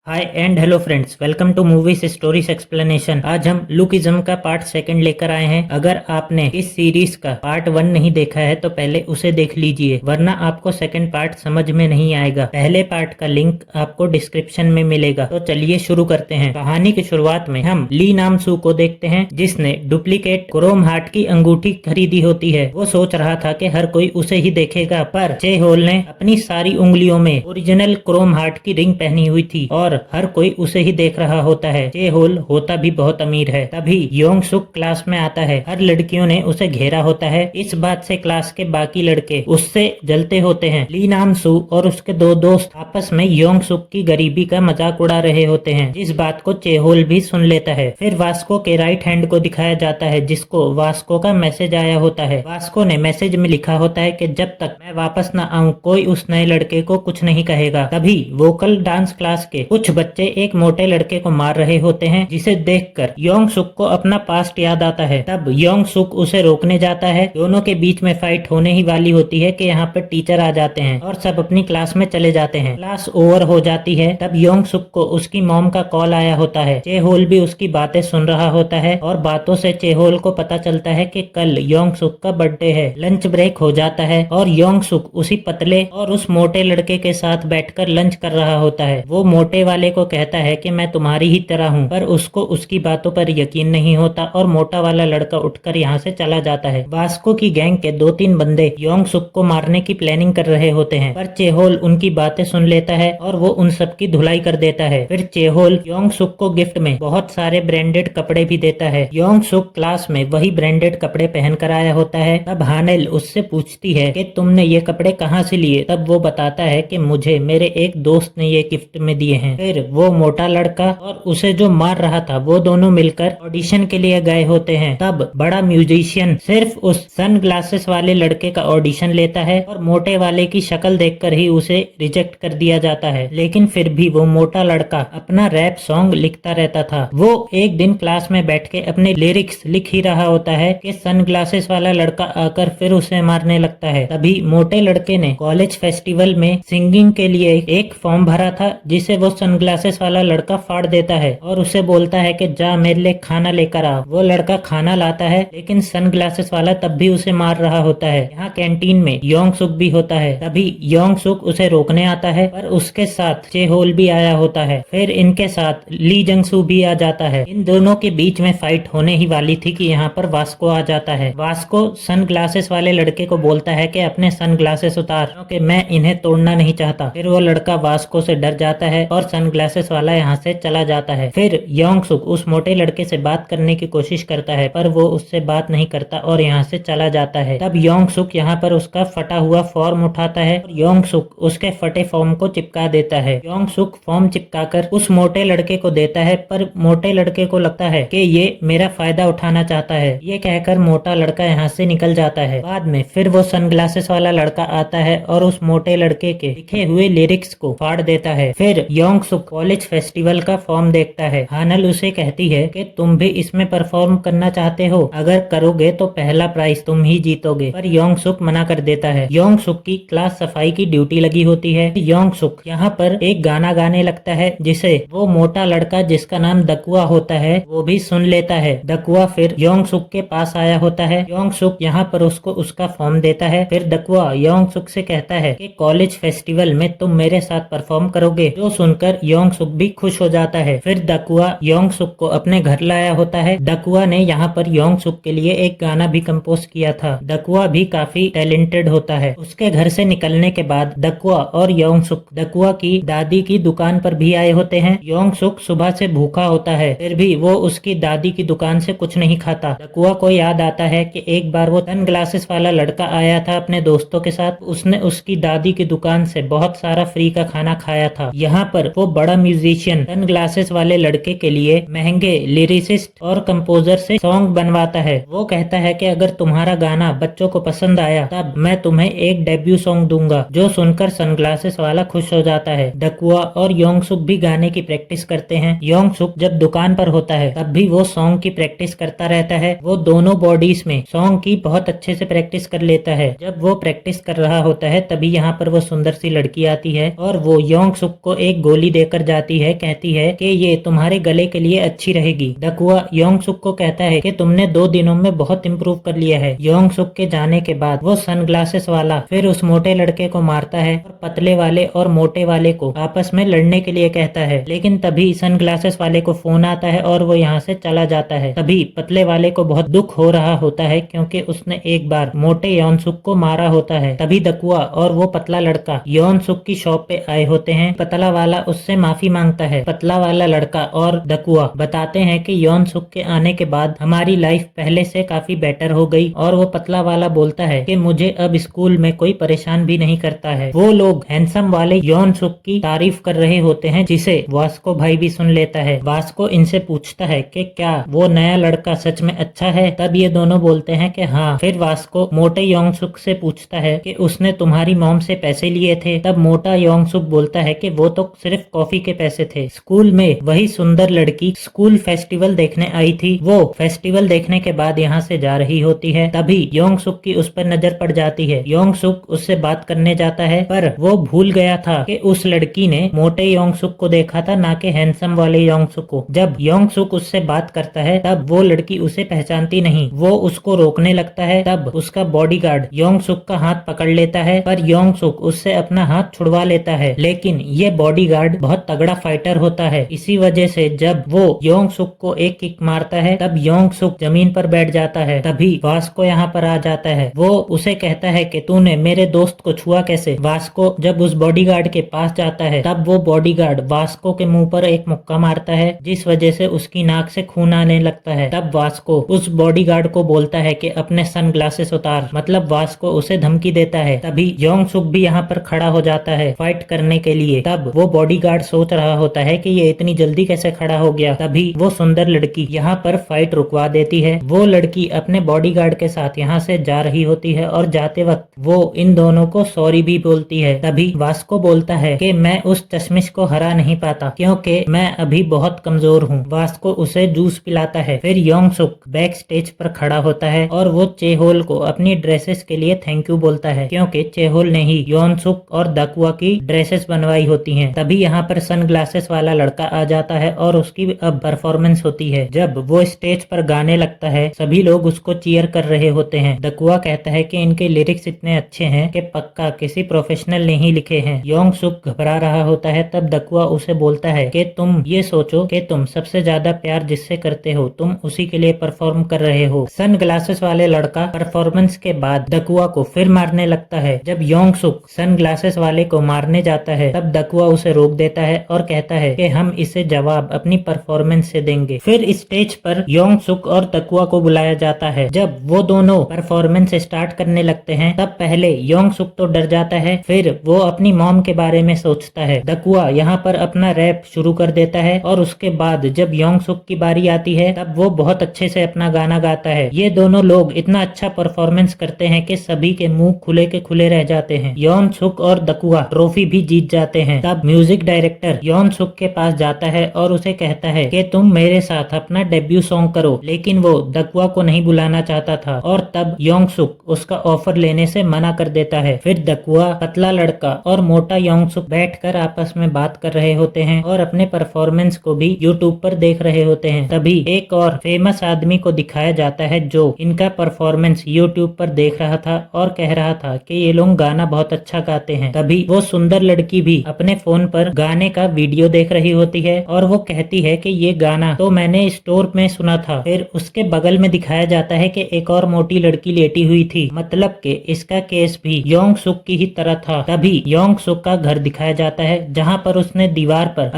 Hi and hello friends, welcome to movies stories explanation. आज हम lookism का part second लेकर आए हैं। अगर आपने इस सीरीज का पार्ट 1 नहीं देखा है तो पहले उसे देख लीजिए, वरना आपको सेकंड पार्ट समझ में नहीं आएगा। पहले पार्ट का लिंक आपको डिस्क्रिप्शन में मिलेगा। तो चलिए शुरू करते हैं। कहानी की शुरुआत में हम ली नाम सू को देखते हैं, जिसने डुप्लीकेट क्रोम हार्ट की अंगूठी खरीदी होती है। वो सोच रहा था कि हर कोई उसे ही देखेगा, पर चे होल ने अपनी सारी उंगलियों में ओरिजिनल क्रोम हार्ट की रिंग पहनी हुई थी और हर कोई उसे ही देख रहा होता है। चे होल होता भी बहुत अमीर है। तभी योंग सुक क्लास में आता है। हर लड़कियों ने उसे घेरा होता है। इस बात से क्लास के बाकी लड़के उससे जलते होते हैं। ली नाम सू और उसके दो दोस्त आपस में योंग सुक की गरीबी का मजाक उड़ा रहे होते हैं, जिस बात को चेहोल भी सुन लेता है। फिर वास्को के राइट हैंड को दिखाया जाता है, जिसको वास्को का मैसेज आया होता है। वास्को ने मैसेज में लिखा होता है कि जब तक मैं वापस न आऊं कोई उस नए लड़के को कुछ नहीं कहेगा। तभी वोकल डांस क्लास के कुछ बच्चे एक मोटे लड़के को मार रहे होते हैं, जिसे देखकर योंग सुक को अपना पास्ट याद आता है। तब योंग सुक उसे रोकने जाता है। दोनों के बीच में फाइट होने ही वाली होती है कि यहाँ पर टीचर आ जाते हैं और सब अपनी क्लास में चले जाते हैं। क्लास ओवर हो जाती है। तब योंग सुक को उसकी मॉम का कॉल आया होता है। चेहोल भी उसकी बातें सुन रहा होता है और बातों से चेहोल को पता चलता है कि कल योंग सुक का बर्थडे है। लंच ब्रेक हो जाता है और योंग सुक उसी पतले और उस मोटे लड़के के साथ बैठकर लंच कर रहा होता है। वो मोटे वाले को कहता है कि मैं तुम्हारी ही तरह हूँ, पर उसको उसकी बातों पर यकीन नहीं होता और मोटा वाला लड़का उठकर यहाँ से चला जाता है। वास्को की गैंग के 2-3 बंदे योंग सुक को मारने की प्लानिंग कर रहे होते हैं, पर चेहोल उनकी बातें सुन लेता है और वो उन सब की धुलाई कर देता है। फिर चेहोल योंग सुक को गिफ्ट में बहुत सारे ब्रांडेड कपड़े भी देता है। योंग सुक क्लास में वही ब्रांडेड कपड़े पहन कर आया होता है। तब हानेल उससे पूछती है कि तुमने ये कपड़े कहाँ से लिए। तब वो बताता है कि मुझे मेरे एक दोस्त ने ये गिफ्ट में दिए हैं। फिर वो मोटा लड़का और उसे जो मार रहा था वो दोनों मिलकर ऑडिशन के लिए गए होते हैं। तब बड़ा म्यूजिशियन सिर्फ उस सन ग्लासेस वाले लड़के का ऑडिशन लेता है और मोटे वाले की शक्ल देखकर ही उसे रिजेक्ट कर दिया जाता है। लेकिन फिर भी वो मोटा लड़का अपना रैप सॉन्ग लिखता रहता था। वो एक दिन क्लास में बैठ के अपने लिरिक्स लिख ही रहा होता है कि सन ग्लासेस वाला लड़का आकर फिर उसे मारने लगता है। तभी मोटे लड़के ने कॉलेज फेस्टिवल में सिंगिंग के लिए एक फॉर्म भरा था, जिसे वो सनग्लासेस वाला लड़का फाड़ देता है और उसे बोलता है कि जा मेरे लिए खाना लेकर आ। वो लड़का खाना लाता है, लेकिन सनग्लासेस वाला तब भी उसे मार रहा होता है। यहाँ कैंटीन में योंग सुक भी होता है। तभी योंग सुक उसे रोकने आता है, पर उसके साथ चेहोल भी आया होता है। फिर इनके साथ ली जंगसू भी आ जाता है। इन दोनों के बीच में फाइट होने ही वाली थी कि यहाँ पर वास्को आ जाता है। वास्को सनग्लासेस वाले लड़के को बोलता है कि अपने सनग्लासेस उतार, क्योंकि मैं इन्हें तोड़ना नहीं चाहता। फिर वो लड़का वास्को से डर जाता है और सनग्लासेस वाला यहाँ से चला जाता है। फिर योंग सुक उस मोटे लड़के से बात करने की कोशिश करता है, पर वो उससे बात नहीं करता और यहाँ से चला जाता है। तब योंग सुक यहाँ पर उसका फटा हुआ फॉर्म उठाता है और योंग सुक उसके फटे फॉर्म को चिपका देता है। योंग सुक फॉर्म चिपकाकर उस मोटे लड़के को देता है, पर मोटे लड़के को लगता है कि ये मेरा फायदा उठाना चाहता है। ये कहकर मोटा लड़का यहाँ से निकल जाता है। बाद में फिर वो सनग्लासेस वाला लड़का आता है और उस मोटे लड़के के लिखे हुए लिरिक्स को फाड़ देता है। फिर योंग सुक कॉलेज फेस्टिवल का फॉर्म देखता है। हानल उसे कहती है कि तुम भी इसमें परफॉर्म करना चाहते हो, अगर करोगे तो पहला प्राइज तुम ही जीतोगे। पर योंग सुक मना कर देता है। योंग सुक की क्लास सफाई की ड्यूटी लगी होती है। योंग सुक यहाँ पर एक गाना गाने लगता है, जिसे वो मोटा लड़का जिसका नाम दकुआ होता है वो भी सुन लेता है। दकुआ फिर योंग सुक के पास आया होता है। योंग सुक यहाँ पर उसको उसका फॉर्म देता है। फिर दकुआ योंग सुक से कहता है कि कॉलेज फेस्टिवल में तुम मेरे साथ परफॉर्म करोगे, जो सुनकर योंग सुक भी खुश हो जाता है। फिर दकुआ योंग सुक को अपने घर लाया होता है। दकुआ ने यहाँ पर योंग सुक के लिए एक गाना भी कंपोज किया था। दकुआ भी काफी टैलेंटेड होता है। उसके घर से निकलने के बाद दकुआ और योंग सुक दकुआ की दादी की दुकान पर भी आए होते हैं। योंग सुक सुबह से भूखा होता है, फिर भी वो उसकी दादी की दुकान से कुछ नहीं खाता। दकुआ को याद आता है कि एक बार वो सन ग्लासेस वाला लड़का आया था अपने दोस्तों के साथ, उसने उसकी दादी की दुकान से बहुत सारा फ्री का खाना खाया था। यहाँ पर वो बड़ा म्यूजिशियन सन ग्लासेस वाले लड़के के लिए महंगे लिरिसिस्ट और कंपोजर से सॉन्ग बनवाता है। वो कहता है कि अगर तुम्हारा गाना बच्चों को पसंद आया तब मैं तुम्हें एक डेब्यू सॉन्ग दूंगा, जो सुनकर सनग्लासेस वाला खुश हो जाता है। दकुआ और योंग सुक भी गाने की प्रैक्टिस करते हैं। योंग सुक जब दुकान पर होता है तब भी वो सॉन्ग की प्रैक्टिस करता रहता है। वो दोनों बॉडीज में सॉन्ग की बहुत अच्छे से प्रैक्टिस कर लेता है। जब वो प्रैक्टिस कर रहा होता है तभी यहाँ पर वो सुंदर सी लड़की आती है और वो योंग सुक को एक गोली लेकर जाती है, कहती है कि ये तुम्हारे गले के लिए अच्छी रहेगी। दकुआ योंग सुक को कहता है कि तुमने 2 दिनों में बहुत इम्प्रूव कर लिया है। योंग सुक के जाने के बाद वो सनग्लासेस वाला फिर उस मोटे लड़के को मारता है और पतले वाले और मोटे वाले को आपस में लड़ने के लिए कहता है। लेकिन तभी सनग्लासेस वाले को फोन आता है और वो यहाँ से चला जाता है। तभी पतले वाले को बहुत दुख हो रहा होता है क्योंकि उसने एक बार मोटे योन सुक को मारा होता है। तभी दकुआ और वो पतला लड़का योन सुक की शॉप पे आए होते हैं। पतला वाला उससे माफी मांगता है। पतला वाला लड़का और दकुआ बताते हैं कि योन सुक के आने के बाद हमारी लाइफ पहले से काफी बेटर हो गई। और वो पतला वाला बोलता है कि मुझे अब स्कूल में कोई परेशान भी नहीं करता है। वो लोग हैंडसम वाले योन सुक की तारीफ कर रहे होते हैं, जिसे वास्को भाई भी सुन लेता है। वास्को इनसे पूछता है कि क्या वो नया लड़का सच में अच्छा है। तब ये दोनों बोलते हैं कि हाँ। फिर वास्को मोटे योंग सुक से पूछता है कि उसने तुम्हारी मॉम से पैसे लिए थे। तब मोटा योंग सुक बोलता है कि वो तो सिर्फ कॉफी के पैसे थे। स्कूल में वही सुंदर लड़की स्कूल फेस्टिवल देखने आई थी। वो फेस्टिवल देखने के बाद यहाँ से जा रही होती है। तभी योंग सुक की उस पर नजर पड़ जाती है। योंग सुक उससे बात करने जाता है, पर वो भूल गया था कि उस लड़की ने मोटे योंग सुक को देखा था, ना कि हैंडसम वाले योंग सुक को। जब योंग सुक उससे बात करता है तब वो लड़की उसे पहचानती नहीं। वो उसको रोकने लगता है। तब उसका बॉडीगार्ड योंग सुक का हाथ पकड़ लेता है, पर योंग सुक उससे अपना हाथ छुड़वा लेता है। लेकिन ये बॉडीगार्ड बहुत तगड़ा फाइटर होता है। इसी वजह से जब वो योंग सुक को एक किक मारता है तब योंग सुक जमीन पर बैठ जाता है। तभी वास्को यहाँ पर आ जाता है। वो उसे कहता है कि तूने मेरे दोस्त को छुआ कैसे। वास्को जब उस बॉडीगार्ड के पास जाता है तब वो बॉडीगार्ड वास्को के मुंह पर एक मुक्का मारता है, जिस वजह से उसकी नाक से खून आने लगता है। तब वास्को उस बॉडीगार्ड को बोलता है कि अपने सनग्लासेस उतार, मतलब वास्को उसे धमकी देता है। तभी योंग सुक भी यहाँ पर खड़ा हो जाता है फाइट करने के लिए। तब वो बॉडीगार्ड सोच रहा होता है कि ये इतनी जल्दी कैसे खड़ा हो गया। तभी वो सुंदर लड़की यहाँ पर फाइट रुकवा देती है। वो लड़की अपने बॉडीगार्ड के साथ यहाँ से जा रही होती है और जाते वक्त वो इन दोनों को सॉरी भी बोलती है। तभी वास्को बोलता है कि मैं उस चश्मिश को हरा नहीं पाता क्योंकि मैं अभी बहुत कमजोर हूँ। वास्को उसे जूस पिलाता है। फिर योंग सुक बैक स्टेज पर खड़ा होता है और वो चेहोल को अपनी ड्रेसेस के लिए थैंक यू बोलता है, क्योंकि चेहोल ने ही योन सुक और दकुआ की ड्रेसेस बनवाई होती हैं। तभी यहाँ पर सनग्लासेस वाला लड़का आ जाता है और उसकी अब परफॉर्मेंस होती है। जब वो स्टेज पर गाने लगता है सभी लोग उसको चीयर कर रहे होते हैं। दकुआ कहता है कि इनके लिरिक्स इतने अच्छे हैं कि पक्का किसी प्रोफेशनल ने ही लिखे हैं। योंग सुक घबरा रहा होता है। तब दकुआ उसे बोलता है कि तुम ये सोचो कि तुम सबसे ज्यादा प्यार जिससे करते हो तुम उसी के लिए परफॉर्म कर रहे हो। सनग्लासेस वाले लड़का परफॉर्मेंस के बाद दकुआ को फिर मारने लगता है। जब योंग सुक सनग्लासेस वाले को मारने जाता है तब दकुआ उसे रोक देता है और कहता है कि हम इसे जवाब अपनी परफॉर्मेंस से देंगे। फिर स्टेज पर योंग सुक और दकुआ को बुलाया जाता है। जब वो दोनों परफॉर्मेंस स्टार्ट करने लगते हैं तब पहले योंग सुक तो डर जाता है, फिर वो अपनी मॉम के बारे में सोचता है। दकुआ यहाँ पर अपना रैप शुरू कर देता है और उसके बाद जब योंग सुक की बारी आती है तब वो बहुत अच्छे से अपना गाना गाता है। ये दोनों लोग इतना अच्छा परफॉर्मेंस करते हैं कि सभी के मुंह खुले के खुले रह जाते हैं। योन सुक और दकुआ ट्रॉफी भी जीत जाते हैं। तब म्यूजिक डायरेक्टर योन सुक के पास जाता है और उसे कहता है कि तुम मेरे साथ अपना डेब्यू सॉन्ग करो, लेकिन वो दकुआ को नहीं बुलाना चाहता था और तब योंग सुक उसका ऑफर लेने से मना कर देता है। फिर दकुआ, पतला लड़का और मोटा योंग सुक बैठकर आपस में बात कर रहे होते हैं और अपने परफॉर्मेंस को भी यूट्यूब पर देख रहे होते हैं। तभी एक और फेमस आदमी को दिखाया जाता है जो इनका परफॉर्मेंस यूट्यूब पर देख रहा था और कह रहा था कि ये लोग गाना बहुत अच्छा गाते हैं। तभी वो सुंदर लड़की भी अपने फोन पर गाने का वीडियो देख रही होती है और वो कहती है कि ये गाना तो मैंने स्टोर में सुना था। फिर उसके बगल में दिखाया जाता है कि एक और मोटी लड़की लेटी हुई थी, मतलब कि इसका केस भी योंग सुक की ही तरह था। तभी योंग सुक का घर दिखाया जाता है जहाँ पर उसने दीवार पर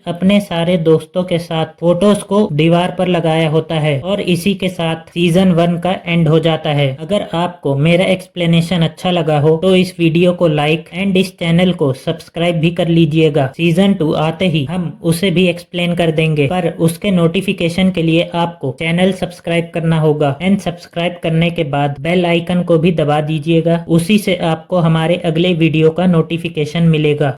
अपने सारे दोस्तों के साथ फोटोज को दीवार पर लगाया होता है और इसी के साथ सीजन 1 का एंड हो जाता है। अगर आपको मेरा एक्सप्लेनेशन अच्छा लगा हो तो इस वीडियो को लाइक एंड इस चैनल को सब्सक्राइब भी कर लीजिएगा। सीजन 2 आते ही हम उसे भी एक्सप्लेन कर देंगे, पर उसके नोटिफिकेशन के लिए आपको चैनल सब्सक्राइब करना होगा एंड सब्सक्राइब करने के बाद बेल आइकन को भी दबा दीजिएगा, उसी से आपको हमारे अगले वीडियो का नोटिफिकेशन मिलेगा।